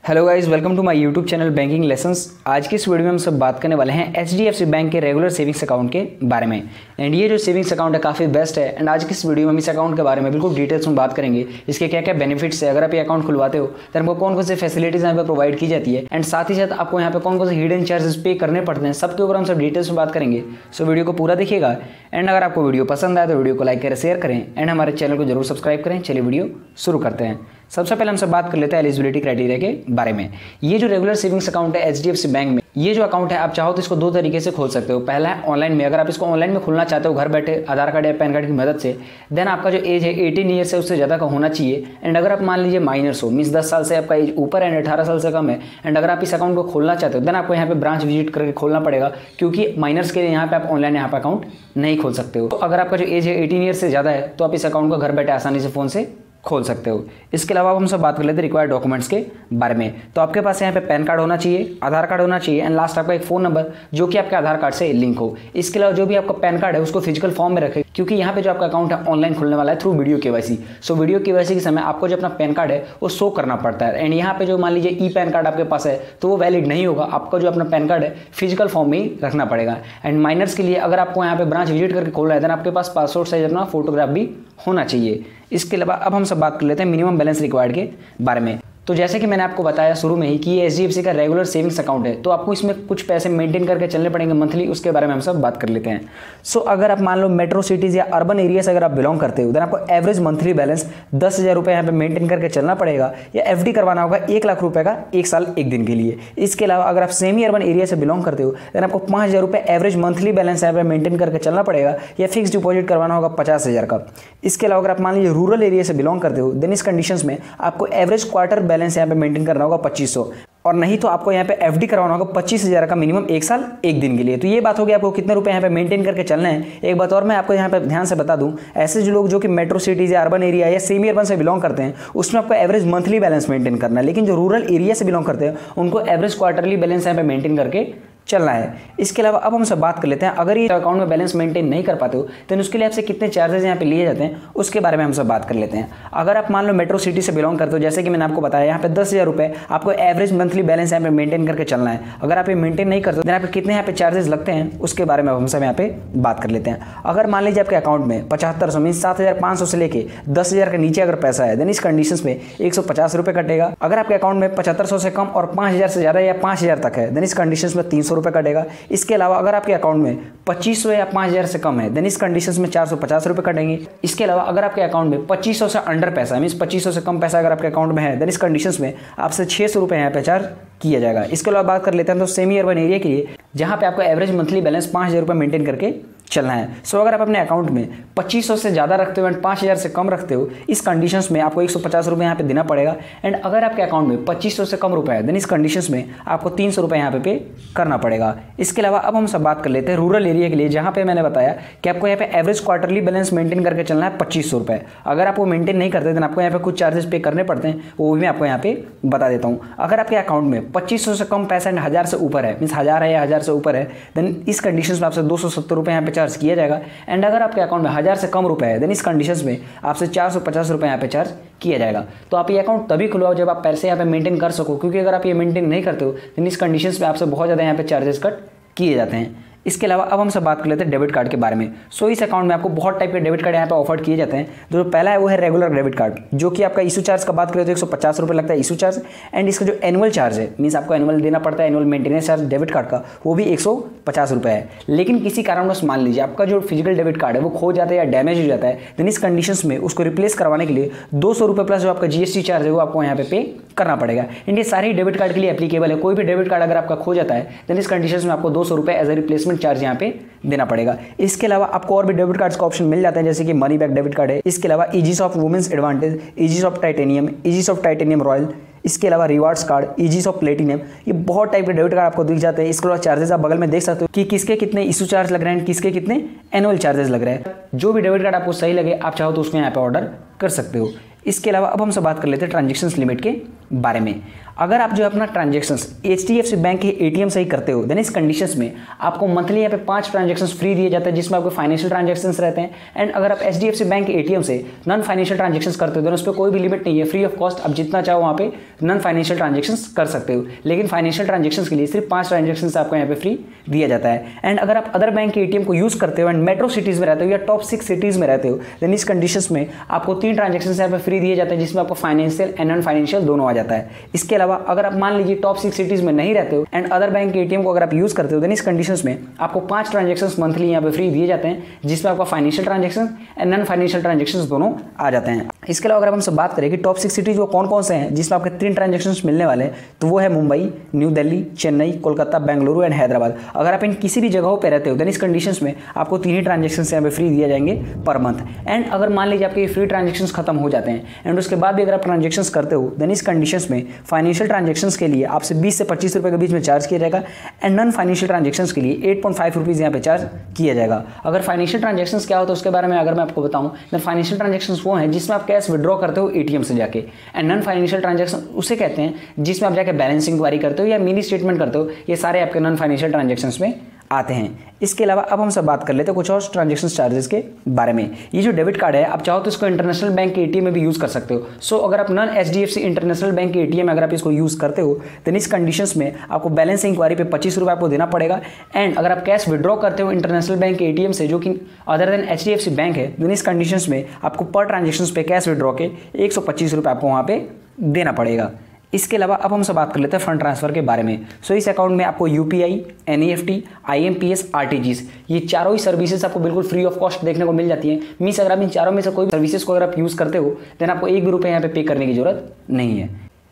Hello guys, welcome to my YouTube channel banking lessons. आज की इस वीडियो में हम सब बात करने वाले हैं एचडीएफसी बैंक के रेगुलर सेविंग्स अकाउंट के बारे में। एंड ये जो सेविंग्स अकाउंट है काफ़ी बेस्ट है। एंड आज की इस वीडियो में हम इस अकाउंट के बारे में बिल्कुल डिटेल्स में बात करेंगे, इसके क्या क्या बेनिफिट्स है, अगर आप ये अकाउंट खुलवाते हो तो आपको कौन कौन सी फैसिलिटीज यहाँ पे प्रोवाइड की जाती है, एंड साथ ही साथ आपको यहाँ पे कौन कौन से हिडन चार्जेस पे करने पड़ते हैं, सबके ऊपर हम सब डिटेल्स में बात करेंगे। सो वीडियो को पूरा देखिएगा। एंड अगर आपको वीडियो पसंद आए तो वीडियो को लाइक करें, शेयर करें एंड हमारे चैनल को जरूर सब्सक्राइब करें। चलिए वीडियो शुरू करते हैं। सबसे पहले हम सब बात कर लेते हैं एलिजिबिलिटी क्राइटेरिया के बारे में। ये जो रेगुलर सेविंग्स अकाउंट है एचडीएफसी बैंक में, ये जो अकाउंट है आप चाहो तो इसको दो तरीके से खोल सकते हो। पहला है ऑनलाइन में। अगर आप इसको ऑनलाइन में खोलना चाहते हो घर बैठे आधार कार्ड या पैन कार्ड की मदद से, देन आपका जो एज है 18 ईयर्स है उससे ज़्यादा का होना चाहिए। एंड अगर आप मान लीजिए माइनर्स हो, मीन्स 10 साल से आपका एज ऊपर है, 18 साल से कम है, एंड अगर आप इस अकाउंट को खोलना चाहते हो देन आपको यहाँ पे ब्रांच विजिट करके खोलना पड़ेगा, क्योंकि माइनर्स के लिए यहाँ पे आप ऑनलाइन यहाँ पे अकाउंट नहीं खोल सकते हो। तो अगर आपका जो एज है 18 ईयर्स से ज़्यादा है तो आप इस अकाउंट को घर बैठे आसानी से फ़ोन से खोल सकते हो। इसके अलावा हम सब बात कर लेते हैं रिक्वायर्ड डॉक्यूमेंट्स के बारे में। तो आपके पास यहाँ पे पैन कार्ड होना चाहिए, आधार कार्ड होना चाहिए एंड लास्ट आपका एक फ़ोन नंबर जो कि आपके आधार कार्ड से लिंक हो। इसके अलावा जो भी आपका पैन कार्ड है उसको फिजिकल फॉर्म में रखें, क्योंकि यहाँ पे जो आपका अकाउंट है ऑनलाइन खुलने वाला है through video KYC. So video KYC के समय आपको जो अपना पैन कार्ड है वो शो करना पड़ता है। एंड यहाँ पे जो मान लीजिए ई पैन कार्ड आपके पास है तो वो वैलिड नहीं होगा, आपका जो अपना पैन कार्ड है फिजिकल फॉर्म में ही रखना पड़ेगा। एंड माइनर्स के लिए अगर आपको यहाँ पे ब्रांच विजिट करके खोलना है देन आपके पास पासपोर्ट साइज अपना फोटोग्राफ भी होना चाहिए। इसके अलावा अब हम सब बात कर लेते हैं मिनिमम बैलेंस रिक्वायर्ड के बारे में। तो जैसे कि मैंने आपको बताया शुरू में ही कि ये एचडीएफसी का रेगुलर सेविंग्स अकाउंट है, तो आपको इसमें कुछ पैसे मेंटेन करके चलने पड़ेंगे मंथली, उसके बारे में हम सब बात कर लेते हैं। सो अगर आप मान लो मेट्रो सिटीज़ या अर्बन एरिया से अगर आप बिलोंग करते हो देन आपको एवरेज मंथली बैलेंस 10,000 रुपये यहाँ पे मेंटेन करके चलना पड़ेगा, या एफडी करवाना होगा 1 लाख रुपये का 1 साल 1 दिन के लिए। इसके अलावा अगर आप सेमी अर्बन एरिया से बिलोंग करते हो देन आपको 5,000 रुपये एवरेज मंथली बैलेंस यहाँ पे मेंटेन करके चलना पड़ेगा, या फिक्स डिपॉजिट करवाना होगा 50,000 का। इसके अलावा अगर आप मान लीजिए रूरल एरिया से बिलोंग करते हो देन इस कंडीशंस में आपको एवरेज क्वार्टर बैलेंस यहाँ पे मेंटेन करना होगा 2500, और नहीं तो आपको यहाँ पे एफडी करवाना होगा 25,000 का मिनिमम 1 साल 1 दिन के लिए। तो ये बात होगी आपको कितने रुपए यहाँ पे मेंटेन करके चलना है। एक बात और मैं आपको यहाँ पे ध्यान से बता दूं, ऐसे जो लोग जो कि मेट्रो सिटीज़ या अर्बन एरिया या सेमी अर्बन से बिलोंग करते हैं उसमें आपको एवरेज मंथली बैलेंस मेंटेन करना है, लेकिन जो रूरल एरिया से बिलोंग करते हैं उनको एवरेज क्वार्टरली बैलेंस यहाँ पे मेंटेन करके चलना है। इसके अलावा अब हम सब बात कर लेते हैं अगर ये अकाउंट में बैलेंस मेंटेन नहीं कर पाते हो तो उसके लिए आपसे कितने चार्जेस यहाँ पे लिए जाते हैं उसके बारे में हम सब बात कर लेते हैं। अगर आप मान लो मेट्रो सिटी से बिलोंग करते हो, जैसे कि मैंने आपको बताया यहाँ पे 10,000 रुपये आपको एवरेज मंथली बैलेंस यहाँ पे मेंटेन करके चलना है। अगर आप ये मेंटेन नहीं करते हो तो यहाँ पे कितने यहाँ पे चार्जेस लगते हैं उसके बारे में हम सब यहाँ पे बात कर लेते हैं। अगर मान लीजिए आपके अकाउंट में 7500 मीन 7,500 से लेके 10,000 के नीचे अगर पैसा है देन इस कंडीशन में 150 रुपये कटेगा। अगर आपके अकाउंट में 7500 से कम और 5,000 से ज़्यादा या 5,000 तक है देन इस कंडीशन में 300 रुपये कटेगा। इसके अलावा अगर आपके अकाउंट में 2500 या 5,000 से कम है देन इस कंडीशंस में 450 रुपये कटेंगे। इसके अलावा अगर आपके अकाउंट में 2500 से अंडर पैसा मीन्स 2500 से कम पैसा अगर आपके अकाउंट में है देन इस कंडीशंस में आपसे 600 रुपये यहाँ पे चार्ज किया जाएगा। इसके अलावा बात कर लेते हैं तो सेमी अर्बन एरिया के लिए जहाँ पे आपको एवरेज मंथली बैलेंस 5,000 रुपये मेंटेन करके चलना है। सो अगर आप अपने अकाउंट में 2500 से ज़्यादा रखते हो एंड 5,000 से कम रखते हो इस कंडीशंस में आपको 150 रुपये यहाँ पे देना पड़ेगा। एंड अगर आपके अकाउंट में 2500 से कम रुपए है देन इस कंडीशंस में आपको 300 रुपये यहाँ पे करना पड़ेगा। इसके अलावा अब हम सब बात कर लेते हैं रूरल एरिया के लिए, जहाँ पे मैंने बताया कि आपको यहाँ पे एवरेज क्वार्टरली बैलेंस मेंटेन करके चलना है 2500 रुपये। अगर आप वो मेंटेन नहीं करते देन आपको यहाँ पे कुछ चार्जेस पे करने पड़ते हैं, वो भी मैं आपको यहाँ पे बता देता हूँ। अगर आपके अकाउंट में 2500 से कम पैसा एंड 1000 से ऊपर है मीन्स 1000 है या 1000 से ऊपर है देन इस कंडीशन में आपसे 270 रुपये यहाँ पे चार्ज किया जाएगा। एंड अगर आपके अकाउंट में 1000 से कम रुपए है देन इस कंडीशंस में आपसे 450 रुपये यहाँ पे चार्ज किया जाएगा। तो आप ये अकाउंट तभी खुलवाओ जब आप पैसे यहाँ पे मेंटेन कर सको, क्योंकि अगर आप ये मेंटेन नहीं करते हो देन इस कंडीशंस में आपसे बहुत ज़्यादा यहाँ पे चार्जेस कट किए जाते हैं। इसके अलावा अब हम सब बात कर लेते हैं डेबिट कार्ड के बारे में। सो इस अकाउंट में आपको बहुत टाइप के डेबिट कार्ड यहाँ पे ऑफर किए जाते हैं। जो पहला है वो है रेगुलर डेबिट कार्ड, जो कि आपका इशू चार्ज का बात करें तो 150 रुपये लगता है इशू चार्ज। एंड इसका जो एनुअल चार्ज है मीन्स आपको एनुअल देना पड़ता है, annual maintenance charge debit card का वो भी 150 रुपये है। लेकिन किसी कारणवश मान लीजिए आपका जो फिजिकल डेबिट कार्ड है वो खो जाता है या डैमेज हो जाता है देन इस कंडीशंस में उसको रिप्लेस करवाने के लिए 200 रुपये प्लस जो आपका जीएसटी चार्ज है वो आपको यहाँ पे करना पड़ेगा। एंड ये सारे डेबिट कार्ड के लिए एप्लीकेबल है। कोई भी डेबिट कार्ड अगर आपका खो जाता है देन इस कंडीशंस में आपको 200 रुपये एज ए रिप्लेसमेंट चार्ज यहाँ पे देना पड़ेगा। इसके अलावा आपको और भी डेबिट कार्ड्स का ऑप्शन मिल जाता है, जैसे कि मनी बैक डेबिट कार्ड है। इसके अलावा ease of women's advantage, ease of titanium, ease of titanium royal, इसके अलावा rewards card, ease of platinum, ये बहुत टाइप के डेबिट कार्ड आपको दिख जाते हैं। इसके अलावा चार्जेस आप बगल में देख सकते हो कि किसके कितने इशू चार्ज लग रहे हैं, किसके कितने एनुअल चार्जेस लग रहे हैं। जो भी डेबिट कार्ड आपको सही लगे आप चाहो तो उसमें यहाँ पे ऑर्डर कर सकते हो। इसके अलावा अब हमसे बात कर लेते हैं ट्रांजेक्शन्स लिमिट के बारे में। अगर आप जो अपना ट्रांजेक्शन्स HDFC बैंक के ATM से ही करते हो देन इस कंडीशंस में आपको मंथली यहाँ पे 5 ट्रांजेक्शंस फ्री दिए जाते हैं जिसमें आपको फाइनेंशियल ट्रांजेक्शंस रहते हैं। एंड अगर आप HDFC बैंक के ATM से नॉन फाइनेंशियल ट्रांजेक्शंस करते हो देन उस पर कोई भी लिमिट नहीं है, फ्री ऑफ कॉस्ट आप जितना चाहो वहाँ पे नॉन फाइनेंशियल ट्रांजेक्शंस कर सकते हो। लेकिन फाइनेंशियल ट्रांजेक्शंस के लिए सिर्फ 5 ट्रांजेक्शंस आपको यहाँ पे फ्री दिया जाता है। एंड अगर आप अदर बैंक के ATM को यूज़ करते हो एंड मेट्रो सिटीज़ में रहते हो या टॉप 6 सिटीज़ में रहते हो देन इस कंडीशंस में आपको 3 ट्रांजेक्शंस यहाँ पे फ्री दिए जाते हैं जिसमें आपको फाइनेंशियल एंड नॉन फाइनेंशियल दोनों आ जाता है। इसके अलावा अगर आप मान लीजिए टॉप 6 सिटीज में नहीं रहते हो एंड अदर बैंक के ATM को अगर आप यूज करते हो देन इस कंडीशंस में आपको 5 ट्रांजेक्शंस मंथली यहाँ पे फ्री दिए जाते हैं जिसमें आपका financial transaction and non financial transactions दोनों आ जाते हैं। इसके अलावा अगर हम सब बात करें कि टॉप 6 सिटीज वो कौन कौन से हैं जिसमें आपके 3 ट्रांजेक्शंस मिलने वाले हैं तो वो है मुंबई, न्यू दिल्ली, चेन्नई, कोलकाता, बेंगलुरु एंड हैदराबाद। अगर आप इन किसी भी जगहों पर रहते हो देन इस कंडीशंस में आपको 3 ही ट्रांजेक्शंस यहाँ पे फ्री दिए जाएंगे पर मंथ। एंड अगर मान लीजिए आपके फ्री ट्रांजेक्शंस खत्म हो जाते हैं एंड उसके बाद भी अगर आप ट्रांजेक्शंस करते हो देन इस कंडीशंस में फाइनेंशियल ट्रांजेक्शंस के लिए आपसे 20 से 25 रुपये के बीच में चार्ज किया जाएगा एंड नॉन फाइनेंशियल ट्रांजेक्शंस के लिए 8.5 रुपीज़ यहाँ पे चार्ज किया जाएगा। अगर फाइनेंशियल ट्रांजेक्शंस क्या होता है उसके बारे में अगर मैं आपको बताऊं तो फाइनेंशियल ट्रांजेक्शंस वो हैं जिसमें आप कैश विड्रॉ करते हो ATM से जाके एंड नॉन फाइनेंशियल ट्रांजेक्शन उसे कहते हैं जिसमें आप जाके बैलेंस इंक्वायरी करते हो या मिनी स्टेटमेंट करते हो। ये सारे आपके नॉन फाइनेंशियल ट्रांजेक्शंस में आते हैं। इसके अलावा अब हम सब बात कर लेते हैं कुछ और ट्रांजेक्शन चार्जेस के बारे में। ये जो डेबिट कार्ड है आप चाहो तो इसको इंटरनेशनल बैंक के ATM में भी यूज़ कर सकते हो। सो अगर आप नॉन HDFC इंटरनेशनल बैंक के ATM में अगर आप इसको यूज़ करते हो देन इस कंडीशंस में आपको बैलेंस इंक्वायरी पे 25 रुपये आपको देना पड़ेगा। एंड अगर आप कैश विड्रॉ करते हो इंटरनेशनल बैंक के ATM से जो कि अदर देन HDFC बैंक है देन इस कंडीशंस में आपको पर ट्रांजेक्शन पे कैश विड्रॉ के 125 रुपये आपको वहाँ पे देना पड़ेगा। इसके अलावा अब हम सब बात कर लेते हैं फंड ट्रांसफर के बारे में। सो इस अकाउंट में आपको UPI, NEFT, IMPS, RTGS ये चारों ही सर्विसेज आपको बिल्कुल फ्री ऑफ कॉस्ट देखने को मिल जाती है। मीन्स अगर आप इन चारों में से कोई सर्विसेज को अगर आप यूज़ करते हो देन आपको 1 भी रुपये यहाँ पे करने की जरूरत नहीं है।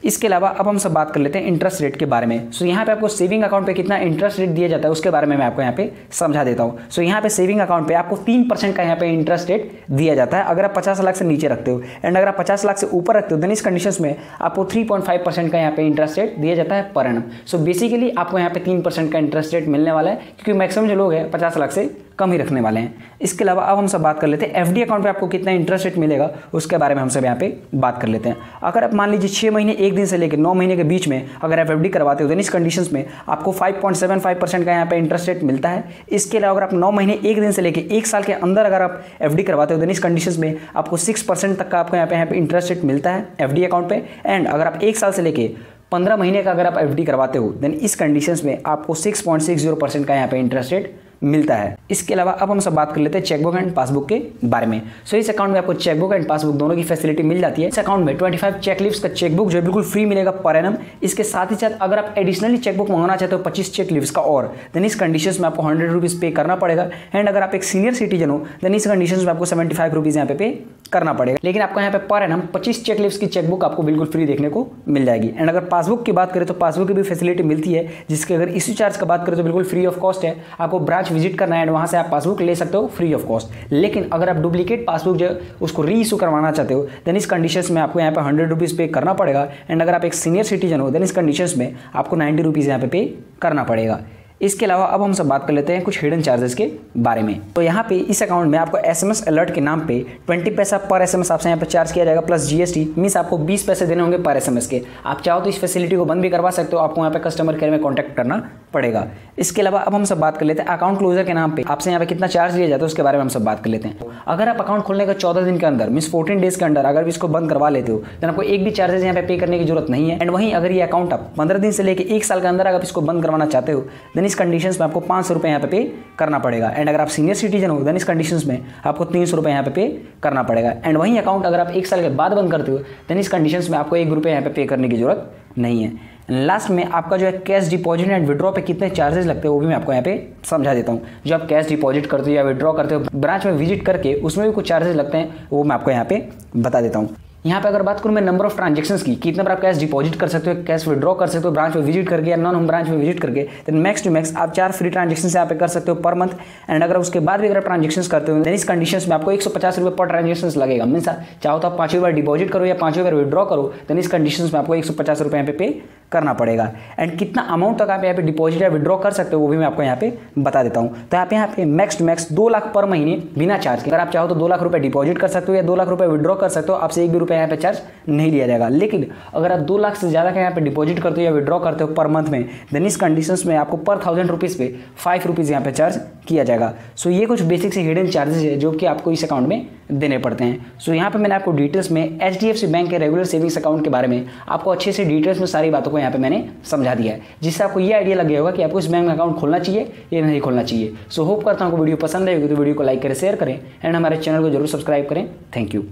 इसके अलावा अब हम सब बात कर लेते हैं इंटरेस्ट रेट के बारे में। सो यहाँ पे आपको सेविंग अकाउंट पे कितना इंटरेस्ट रेट दिया जाता है उसके बारे में मैं आपको यहाँ पे समझा देता हूँ। सो यहाँ पे सेविंग अकाउंट पे आपको 3% का यहाँ पे इंटरेस्ट रेट दिया जाता है अगर आप 50 लाख से नीचे रखते हो। एंड अगर आप 50 लाख से ऊपर रखते हो देन इस कंडीशंस में आपको 3.5% का यहाँ पे इंटरेस्ट रेट दिया जाता है पर एनम। सो बेसिकली आपको यहाँ पे 3% का इंटरेस्ट रेट मिलने वाला है क्योंकि मैक्सिमम जो लोग हैं 50 लाख से कम ही रखने वाले हैं। इसके अलावा अब हम सब बात कर लेते हैं FD अकाउंट पे आपको कितना इंटरेस्ट रेट मिलेगा उसके बारे में हम सब यहाँ पे बात कर लेते हैं। अगर आप मान लीजिए 6 महीने 1 दिन से लेकर 9 महीने के बीच में अगर आप FD करवाते हो देन इस कंडीशंस में आपको 5.75% का यहाँ पे इंटरेस्ट रेट मिलता है। इसके अलावा अगर आप 9 महीने 1 दिन से लेकर 1 साल के अंदर अगर आप FD करवाते हो देन इस कंडीशंस में आपको 6% तक का आपको यहाँ पे इंटरेस्ट रेट मिलता है FD अकाउंट पे। एंड अगर आप 1 साल से लेके 15 महीने का अगर आप FD करवाते हो देन इस कंडीशंस में आपको 6.60% का यहाँ पे इंटरेस्ट रेट मिलता है। इसके अलावा अब हम सब बात कर लेते हैं चेकबुक एंड पासबुक के बारे में। सो इस अकाउंट में आपको चेकबुक एंड पासबुक दोनों की फैसिलिटी मिल जाती है। इस अकाउंट में 25 चेक लीव्स का चेकबुक जो है बिल्कुल फ्री मिलेगा पर एनम। इसके साथ ही साथ अगर आप एडिशनली चेकबुक मंगाना चाहते हो 25 चेक लीव्स का और देन इस कंडीशंस में आपको 100 रुपीज़ पे करना पड़ेगा। एंड अगर आप एक सीनियर सिटीजन हो देन इस कंडीशंस में आपको 75 रुपीज़ यहाँ पे करना पड़ेगा। लेकिन आपको यहाँ पे पर एनम 25 चेक लीव्स की चेकबुक आपको बिल्कुल फ्री देखने को मिल जाएगी। एंड अगर पासबुक की बात करें तो पासबुक की भी फैसिलिटी मिलती है जिसके अगर इश्यू चार्ज का बात करें तो बिल्कुल फ्री ऑफ कॉस्ट है। आपको ब्रांच विजिट करना है एंड वहाँ से आप पासबुक ले सकते हो फ्री ऑफ कॉस्ट। लेकिन अगर आप डुप्लीकेट पासबुक जो उसको री इशू करवाना चाहते हो देन इस कंडीशंस में आपको यहाँ पे 100 रुपीज़ पे करना पड़ेगा। एंड अगर आप एक सीनियर सिटीजन हो देन इस कंडीशंस में आपको 90 रुपीज़ यहाँ पे करना पड़ेगा। इसके अलावा अब हम सब बात कर लेते हैं कुछ हिडन चार्जेस के बारे में। तो यहाँ पे इस अकाउंट में आपको SMS अलर्ट के नाम पे 20 पैसा पर SMS आपसे यहाँ पे चार्ज किया जाएगा प्लस GST मीन्स आपको 20 पैसे देने होंगे पर SMS के। आप चाहो तो इस फैसिलिटी को बंद भी करवा सकते हो, आपको यहाँ पे कस्टमर केयर में कॉन्टैक्ट करना पड़ेगा। इसके अलावा अब हम सब बात कर लेते हैं अकाउंट क्लोजर के नाम पे आपसे यहाँ पे कितना चार्ज लिया जाता है उसके बारे में हम सब बात कर लेते हैं। अगर आप अकाउंट खोलने का 14 दिन के अंदर मीन्स 14 डेज के अंदर अगर इसको बंद करवा लेते हो तो आपको एक भी चार्जेस यहाँ पे करने की जरूरत नहीं है। एंड वहीं अगर ये अकाउंट आप 15 दिन से लेकर 1 साल के अंदर अगर इसको बंद करवाना चाहते हो देन इस कंडीशंस में आपको 500 रुपये यहाँ पे करना पड़ेगा। एंड अगर आप सीनियर सिटीजन हो देन इस कंडीशंस में आपको 300 रुपये यहाँ पे करना पड़ेगा। एंड वहीं अकाउंट अगर आप 1 साल के बाद बंद करते हो देन इस कंडीशंस में आपको 1 रुपये यहाँ पे करने की जरूरत नहीं है। लास्ट में आपका जो है कैश डिपॉजिट एंड विड्रॉ पे कितने चार्जेस लगते हैं वो भी मैं आपको यहाँ पे समझा देता हूँ। जो आप कैश डिपॉजिट करते हो या विड्रॉ करते हो ब्रांच में विजिट करके उसमें भी कुछ चार्जेस लगते हैं वो मैं आपको यहाँ पे बता देता हूँ। यहाँ पे अगर बात करूँ मैं नंबर ऑफ ट्रांजेक्शंस की कितने बार आप कैश डिपॉजिट कर सकते हो, कैश विड्रॉ कर सकते हो ब्रांच में विजिट करके या नॉन होम ब्रांच में विजिट करके देन मैक्स टू मैक्स आप 4 फ्री ट्रांजेक्शन यहाँ पे कर सकते हो पर मंथ। एंड अगर उसके बाद भी अगर आप ट्रांजेक्शंस करते हो देन इस कंडीशंस में आपको 150 रुपये पर ट्रांजेक्शन लगेगा। मीन्स चाहो तो आप 5 बार डिपॉजिट करो या 5 बार विड्रॉ करो देन इस कंडीशंस में आपको 150 रुपये यहाँ पे करना पड़ेगा। एंड कितना अमाउंट तक आप यहाँ पे डिपॉजिट या विड्रॉ कर सकते हो वो भी मैं आपको यहाँ पे बता देता हूँ। तो आप यहाँ पे मैक्स 2 लाख पर महीने बिना चार्ज के, अगर आप चाहो तो 2 लाख रुपए डिपॉजिट कर सकते हो या 2 लाख रुपए विड्रॉ कर सकते हो, आपसे 1 भी रुपया यहाँ पे चार्ज नहीं लिया जाएगा। लेकिन अगर आप 2 लाख से ज़्यादा का यहाँ पे डिपॉजिट करते हो या विड्रॉ करते हो पर मंथ में, देन इस कंडीशंस में आपको पर 1000 रुपीज़ पे 5 रुपीज़ यहाँ पे चार्ज किया जाएगा। सो ये कुछ बेसिक से हिडन चार्जेस है जो कि आपको इस अकाउंट में देने पड़ते हैं। सो यहाँ पे मैंने आपको डिटेल्स में HDFC बैंक के रेगुलर सेविंग्स अकाउंट के बारे में आपको अच्छे से डिटेल्स में सारी बातों को यहाँ पे मैंने समझा दिया है, जिससे आपको ये आइडिया लग गया होगा कि आपको इस बैंक में अकाउंट खोलना चाहिए या नहीं खोलना चाहिए। सो होप करता हूँ आपको वीडियो पसंद आएगी तो वीडियो को लाइक करें, शेयर करें एंड हमारे चैनल को जरूर सब्सक्राइब करें। Thank you.